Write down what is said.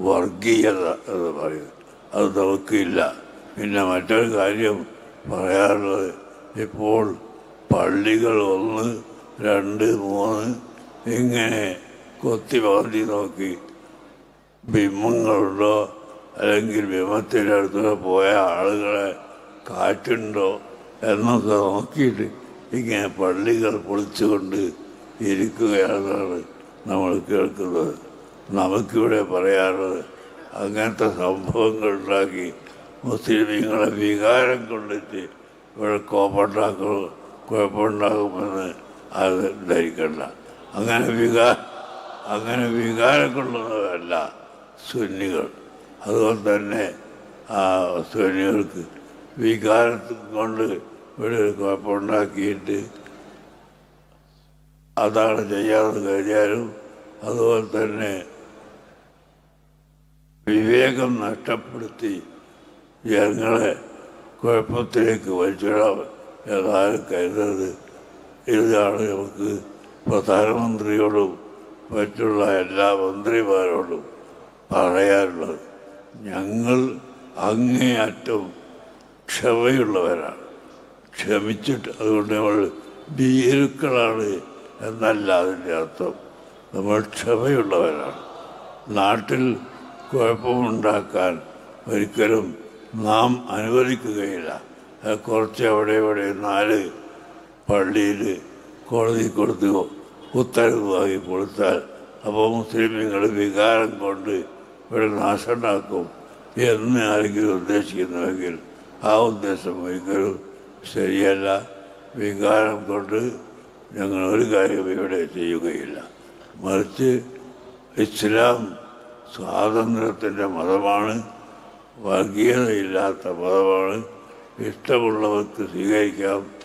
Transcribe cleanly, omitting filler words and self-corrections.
വർഗീയത എന്ന് പറയുന്നത്. അത് നമുക്കില്ല. പിന്നെ മറ്റൊരു കാര്യം പറയാനുള്ളത്, ഇപ്പോൾ പള്ളികൾ 1, 2, 3 ഇങ്ങനെ കൊത്തിമാന്തി നോക്കി ബിംബങ്ങളുണ്ടോ, അല്ലെങ്കിൽ ബിംബത്തിൻ്റെ അടുത്ത് പോയ ആളുകളെ കാറ്റുണ്ടോ എന്നൊക്കെ നോക്കിയിട്ട് ഇങ്ങനെ പള്ളികൾ പൊളിച്ചുകൊണ്ട് ഇരിക്കുകയാണെന്നാണ് നമ്മൾ കേൾക്കുന്നത്. നമുക്കിവിടെ പറയാനുള്ളത്, അങ്ങനത്തെ സംഭവങ്ങൾ ഉണ്ടാക്കി മുസ്ലിമീങ്ങളെ വികാരം കൊണ്ടിട്ട് ഇവിടെ കുഴപ്പമുണ്ടാകുമെന്ന് അത് ധരിക്കണ്ട. അങ്ങനെ വികാരം കൊള്ളുന്നതല്ല സുന്നികൾ. അതുകൊണ്ട് തന്നെ ആ സുന്നികൾക്ക് വികാരത്തിൽ കൊണ്ട് ഇവിടെ ഒരു കുഴപ്പമുണ്ടാക്കിയിട്ട് അതാണ് ചെയ്യാമെന്ന് കഴിഞ്ഞാലും, അതുപോലെ തന്നെ വിവേകം നഷ്ടപ്പെടുത്തി ജനങ്ങളെ കുഴപ്പത്തിലേക്ക് വലിച്ചിടാം എന്നാലും കരുതരുത്. ഇതാണ് നമുക്ക് പ്രധാനമന്ത്രിയോടും മറ്റുള്ള എല്ലാ മന്ത്രിമാരോടും പറയാനുള്ളത്. ഞങ്ങൾ അങ്ങേയറ്റം ക്ഷമയുള്ളവരാണ്. ക്ഷമിച്ചിട്ട്, അതുകൊണ്ട് നമ്മൾ ഭീരുക്കളാണ് എന്നല്ല അതിൻ്റെ അർത്ഥം. നമ്മൾ ക്ഷമയുള്ളവരാണ്. നാട്ടിൽ കുഴപ്പമുണ്ടാക്കാൻ ഒരിക്കലും നാം അനുവദിക്കുകയില്ല. കുറച്ച് അവിടെ ഇവിടെ 4 പള്ളിയിൽ കോടതി കൊടുത്തുകയോ ഉത്തരവ് വാങ്ങി കൊടുത്താൽ അപ്പോൾ മുസ്ലിമീങ്ങൾ വികാരം കൊണ്ട് ഇവിടെ നാശമുണ്ടാക്കും എന്ന് ആരെങ്കിലും ഉദ്ദേശിക്കുന്നുവെങ്കിൽ ആ ഉദ്ദേശം ഒരിക്കലും ശരിയല്ല. വികാരം കൊണ്ട് ഞങ്ങൾ ഒരു കാര്യം ഇവിടെ ചെയ്യുകയില്ല. മറിച്ച് ഇസ്ലാം സ്വാതന്ത്ര്യത്തിൻ്റെ മതമാണ്, വർഗീയതയില്ലാത്ത മതമാണ്. ഇഷ്ടമുള്ളവർക്ക് സ്വീകരിക്കാം,